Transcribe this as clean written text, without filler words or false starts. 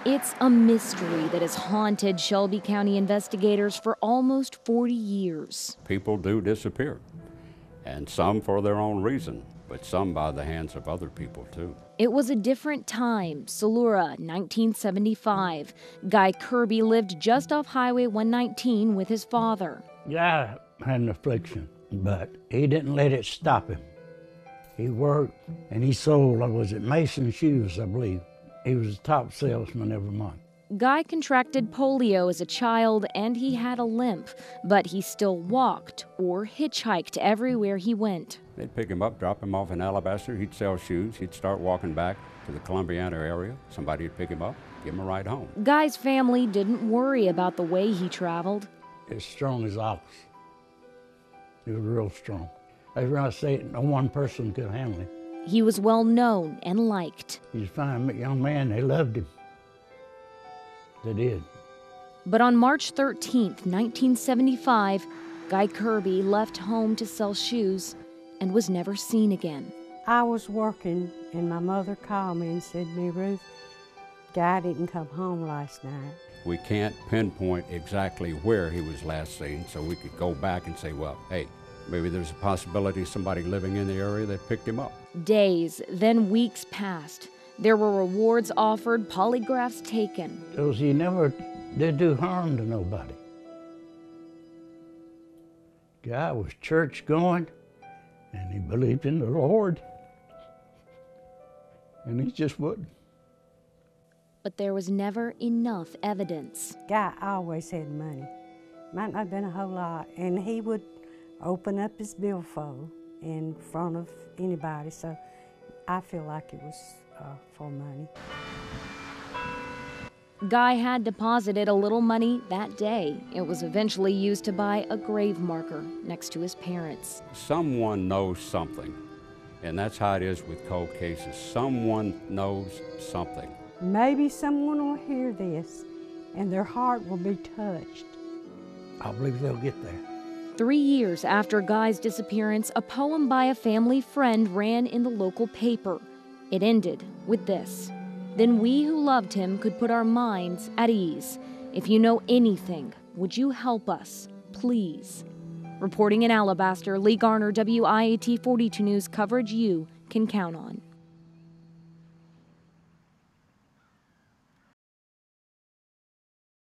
It's a mystery that has haunted Shelby County investigators for almost 40 years. People do disappear, and some for their own reason, but some by the hands of other people too. It was a different time. Salura, 1975. Guy Kirby lived just off Highway 119 with his father. Guy had an affliction, but he didn't let it stop him. He worked and he sold, was it Mason Shoes, I believe. He was the top salesman every month. Guy contracted polio as a child and he had a limp, but he still walked or hitchhiked everywhere he went. They'd pick him up, drop him off in Alabaster, he'd sell shoes, he'd start walking back to the Columbiana area. Somebody would pick him up, give him a ride home. Guy's family didn't worry about the way he traveled. As strong as ox. He was real strong. As I say, no one person could handle him. He was well known and liked. He was a fine young man, they loved him. They did. But on March 13th, 1975, Guy Kirby left home to sell shoes and was never seen again. I was working and my mother called me and said to me, Ruth, Guy didn't come home last night. We can't pinpoint exactly where he was last seen, so we could go back and say, well, hey, maybe there's a possibility somebody living in the area that picked him up. Days, then weeks passed. There were rewards offered, polygraphs taken. Because he never did do harm to nobody. Guy was church going, and he believed in the Lord. And he just wouldn't. But there was never enough evidence. Guy always had money. Might not have been a whole lot, and he would open up his billfold in front of anybody, so I feel like it was for money. Guy had deposited a little money that day. It was eventually used to buy a grave marker next to his parents. Someone knows something, and that's how it is with cold cases. Someone knows something. Maybe someone will hear this, and their heart will be touched. I believe they'll get there. 3 years after Guy's disappearance, a poem by a family friend ran in the local paper. It ended with this: "Then we who loved him could put our minds at ease. If you know anything, would you help us, please?" Reporting in Alabaster, Leigh Garner, WIAT 42 News, coverage you can count on.